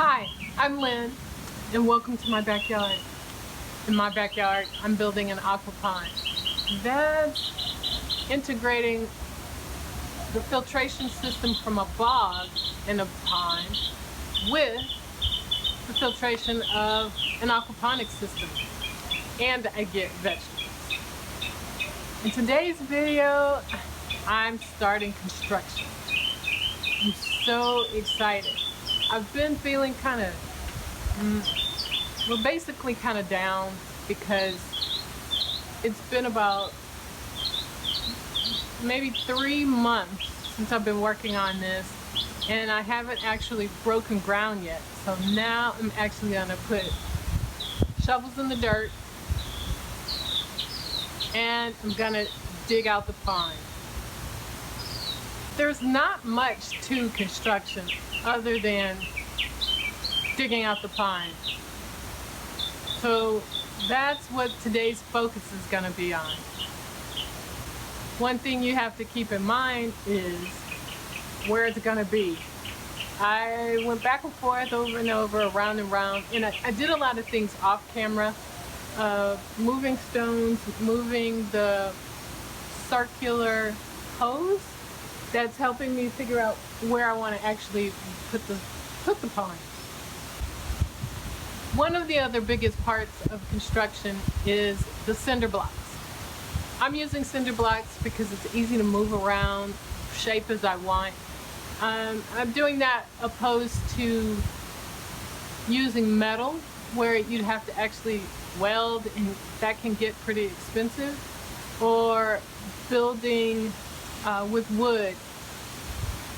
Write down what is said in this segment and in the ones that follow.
Hi, I'm Lynn, and welcome to my backyard. In my backyard, I'm building an AquaPond. That's integrating the filtration system from a bog in a pond with the filtration of an aquaponics system, and I get vegetables. In today's video, I'm starting construction. I'm so excited. I've been feeling kind of, basically kind of down because it's been about maybe 3 months since I've been working on this, and I haven't actually broken ground yet. So now I'm actually gonna put shovels in the dirt and I'm gonna dig out the pond. There's not much to construction other than digging out the pond. So that's what today's focus is going to be on. One thing you have to keep in mind is where it's going to be. I went back and forth over and over, around and round, and I did a lot of things off camera, moving stones, moving the circular hose that's helping me figure out where I want to actually put the pond. One of the other biggest parts of construction is the cinder blocks. I'm using cinder blocks because it's easy to move around, shape as I want. I'm doing that opposed to using metal, where you'd have to actually weld, and that can get pretty expensive, or building with wood.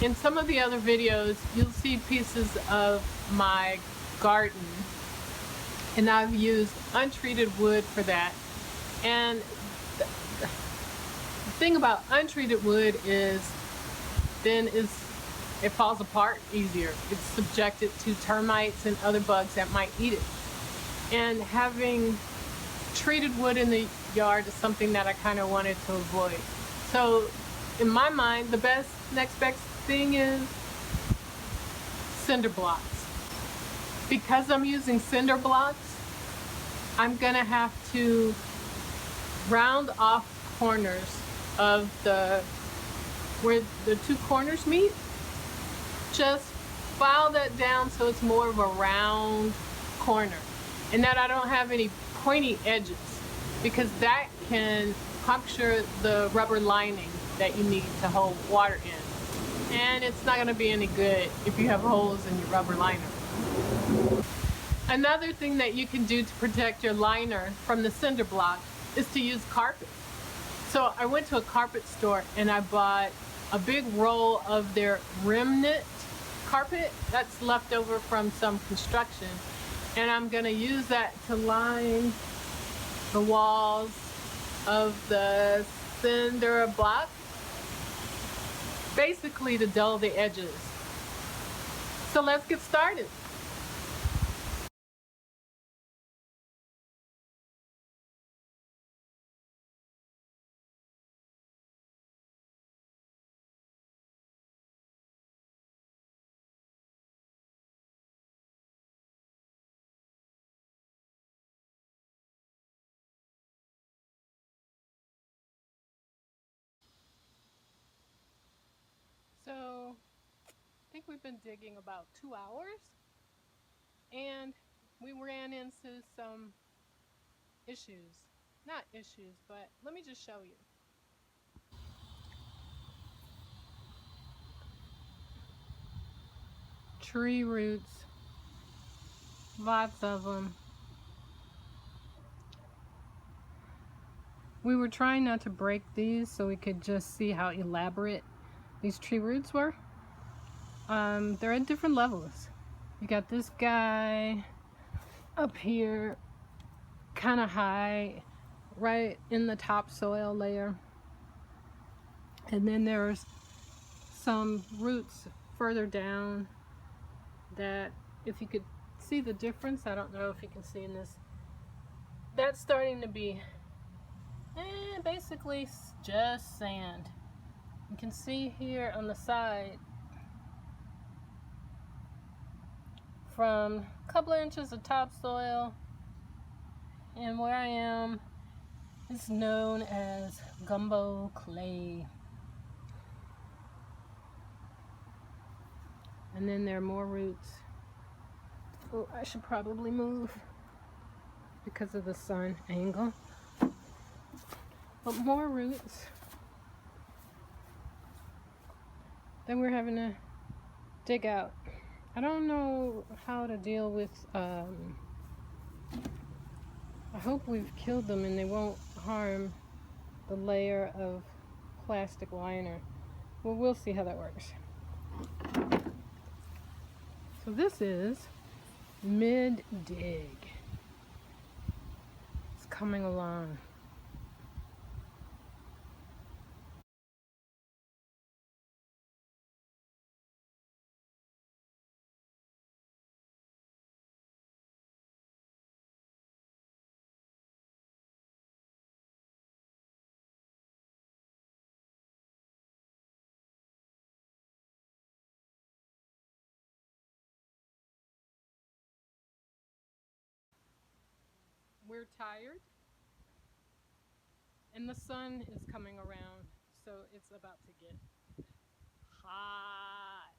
In some of the other videos, you'll see pieces of my garden, and I've used untreated wood for that. And the thing about untreated wood is it falls apart easier. It's subjected to termites and other bugs that might eat it. And having treated wood in the yard is something that I kind of wanted to avoid. So in my mind, the next best thing is cinder blocks. Because I'm using cinder blocks, I'm gonna have to round off corners of where the two corners meet. Just file that down so it's more of a round corner, and that I don't have any pointy edges, because that can puncture the rubber lining that you need to hold water in, and it's not going to be any good if you have holes in your rubber liner. Another thing that you can do to protect your liner from the cinder block is to use carpet. So I went to a carpet store and I bought a big roll of their remnant carpet that's left over from some construction, and I'm going to use that to line the walls of the cinder block, basically to dull the edges. So let's get started. So I think we've been digging about 2 hours, and we ran into some issues. Not issues, but let me just show you. Tree roots, lots of them. We were trying not to break these so we could just see how elaborate these tree roots were. They're at different levels. You got this guy up here, kind of high, right in the topsoil layer. And then there's some roots further down that, if you could see the difference, I don't know if you can see in this, that's starting to be basically just sand. You can see here on the side from a couple of inches of topsoil, and where I am is known as gumbo clay. And then there are more roots. Oh, I should probably move because of the sun angle. But more roots that we're having to dig out. I don't know how to deal with, I hope we've killed them and they won't harm the layer of plastic liner. Well, we'll see how that works. So this is mid-dig. It's coming along. We're tired, and the sun is coming around, so it's about to get hot.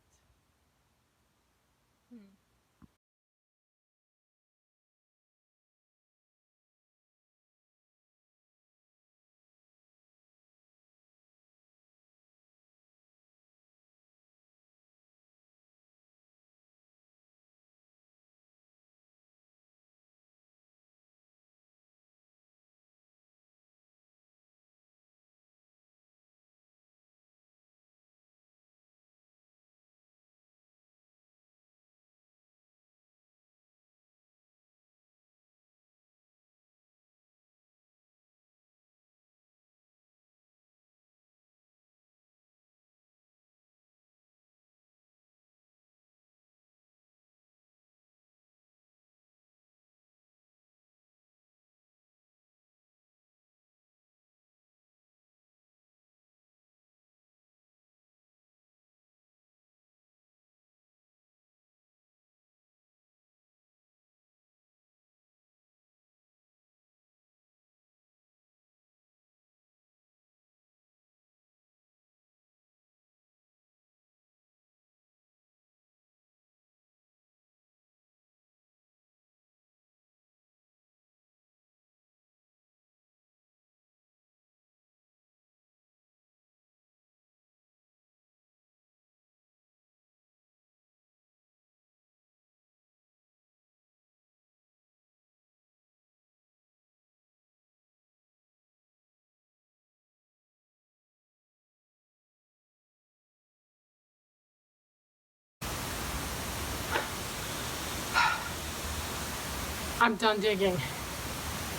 I'm done digging.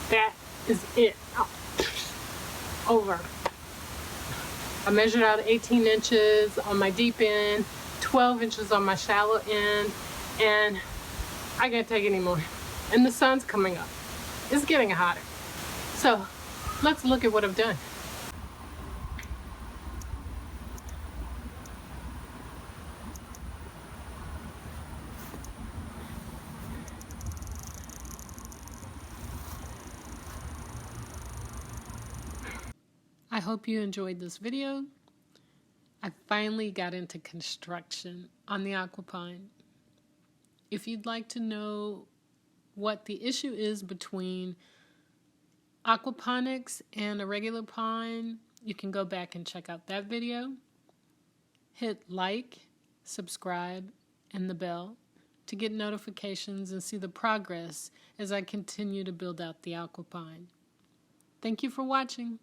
That is it. Oh, over. I measured out 18 inches on my deep end, 12 inches on my shallow end, and I can't take any more. And the sun's coming up. It's getting hotter. So let's look at what I've done. I hope you enjoyed this video. I finally got into construction on the AquaPond. If you'd like to know what the issue is between aquaponics and a regular pond, you can go back and check out that video. Hit like, subscribe, and the bell to get notifications and see the progress as I continue to build out the AquaPond. Thank you for watching.